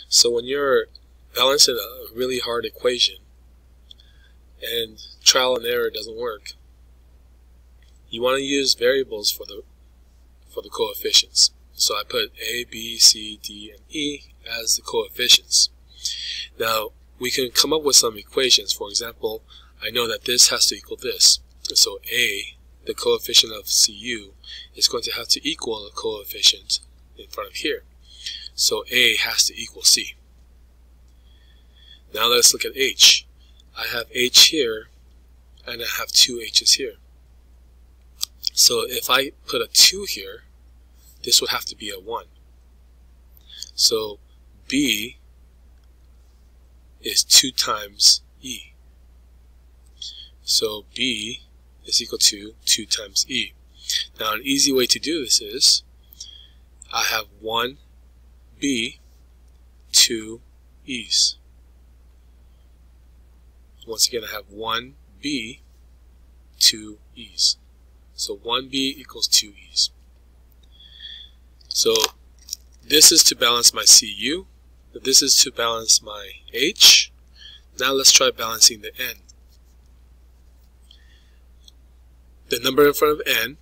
So when you're balancing a really hard equation and trial and error doesn't work, you want to use variables for the coefficients. So I put A, B, C, D, and E as the coefficients. Now we can come up with some equations. For example, I know that this has to equal this. So A, the coefficient of CU, is going to have to equal the coefficient in front of here. So A has to equal C. Now let's look at H. I have H here, and I have two H's here. So if I put a 2 here, this would have to be a 1. So B is 2 times E. So B is equal to 2 times E. Now an easy way to do this is I have 1 B, 2 E's. Once again, I have 1 B, 2 E's. So 1 B equals 2 E's. So this is to balance my CU. This is to balance my H. Now let's try balancing the N. The number in front of N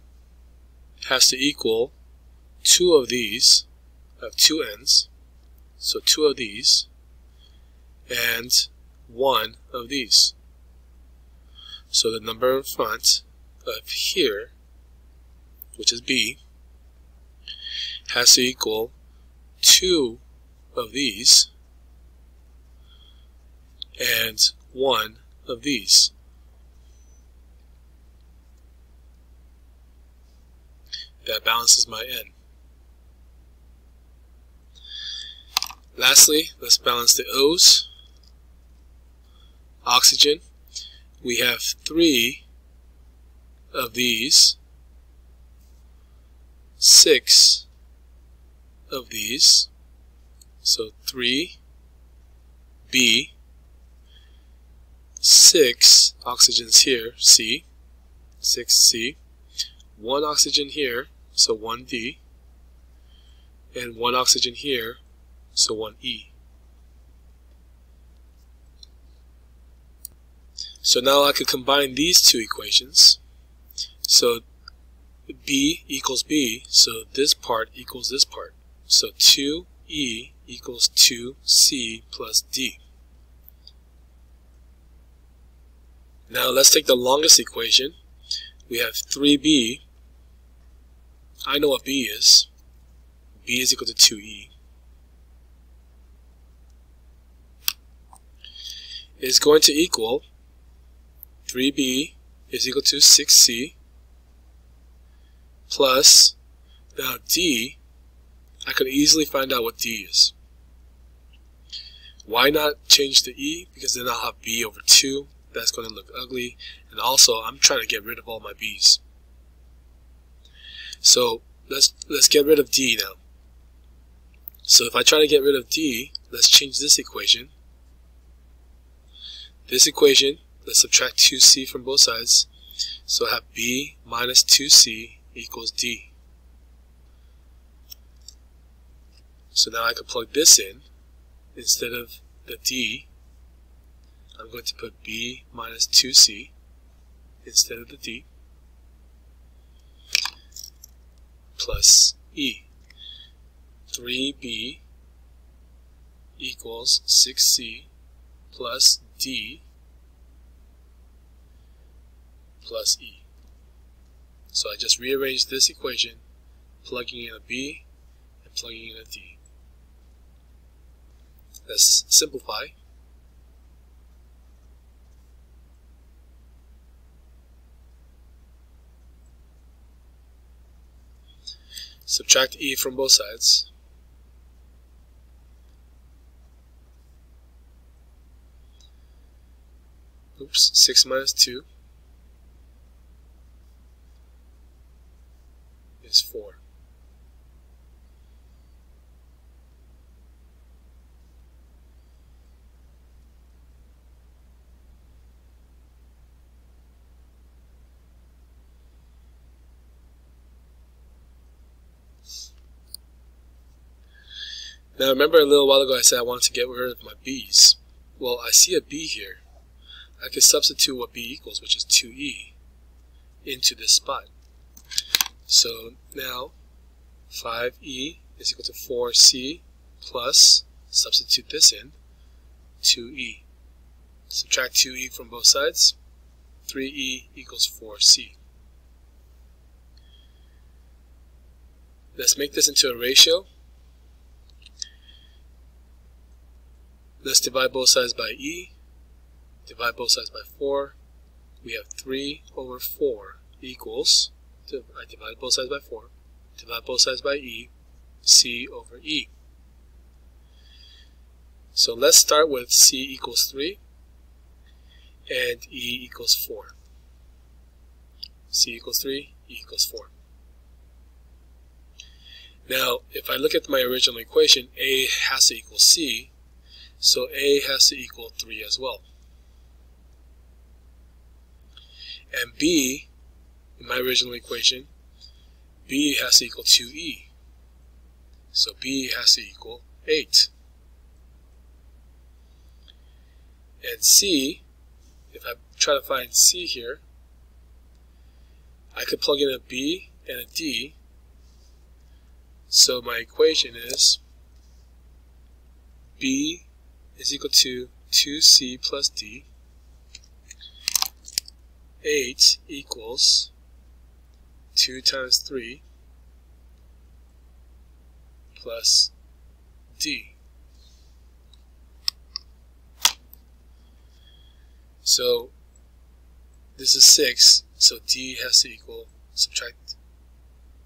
has to equal 2 of these. I have 2 N's. So 2 of these and 1 of these. So the number in front of here, which is B, has to equal 2 of these and 1 of these. That balances my N. Lastly, let's balance the O's. Oxygen, we have 3 of these, 6 of these, so 3 B, 6 oxygens here, C, 6 C, 1 oxygen here, so 1 D, and 1 oxygen here, so 1 E. So now I could combine these two equations. So B equals B, so this part equals this part. So 2E equals 2C plus D. Now let's take the longest equation. We have 3B. I know what B is. B is equal to 2E. Is going to equal 3B is equal to 6C plus, now D, I could easily find out what D is. Why not change the E? Because then I'll have B over 2. That's going to look ugly. And also, I'm trying to get rid of all my B's. So let's get rid of D now. So if I try to get rid of D, let's change this equation. This equation, let's subtract 2C from both sides. So I have B minus 2C equals D. So now I can plug this in. Instead of the D, I'm going to put B minus 2C instead of the D plus E. 3B equals 6C plus D plus E. So I just rearranged this equation, plugging in a B and plugging in a D. Let's simplify. Subtract E from both sides. Oops, 6 minus 2 is 4. Now remember a little while ago I said I wanted to get rid of my b's. Well, I see a b here. I can substitute what b equals, which is 2e, into this spot. So now 5e is equal to 4c plus, substitute this in, 2e. Subtract 2e from both sides, 3e equals 4c. Let's make this into a ratio. Let's divide both sides by e. Divide both sides by 4. We have 3 over 4 equals, I divide both sides by 4. Divide both sides by e, c over e. So let's start with c equals 3 and e equals 4. C equals 3, e equals 4. Now, if I look at my original equation, a has to equal c, so a has to equal 3 as well. And b, in my original equation, b has to equal 2e, so b has to equal 8. And c, if I try to find c here, I could plug in a b and a d. So my equation is b is equal to 2c plus d. 8 equals 2 times 3 plus d. So this is 6, so d has to equal, subtract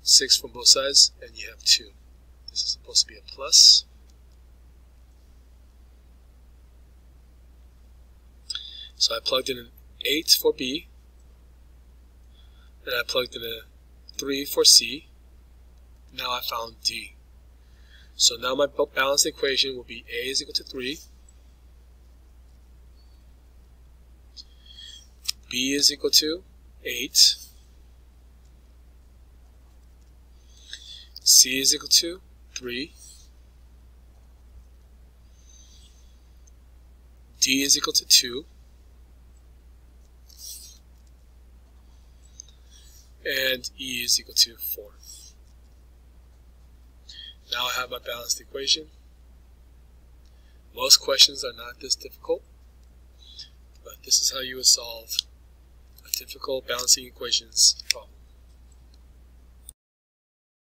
6 from both sides, and you have 2. This is supposed to be a plus. So I plugged in an 8 for b, and I plugged in a 3 for c. Now I found d. So now my balanced equation will be a is equal to 3, b is equal to 8, c is equal to 3, d is equal to 2, and e is equal to 4. Now I have my balanced equation. Most questions are not this difficult, but this is how you would solve a difficult balancing equations problem.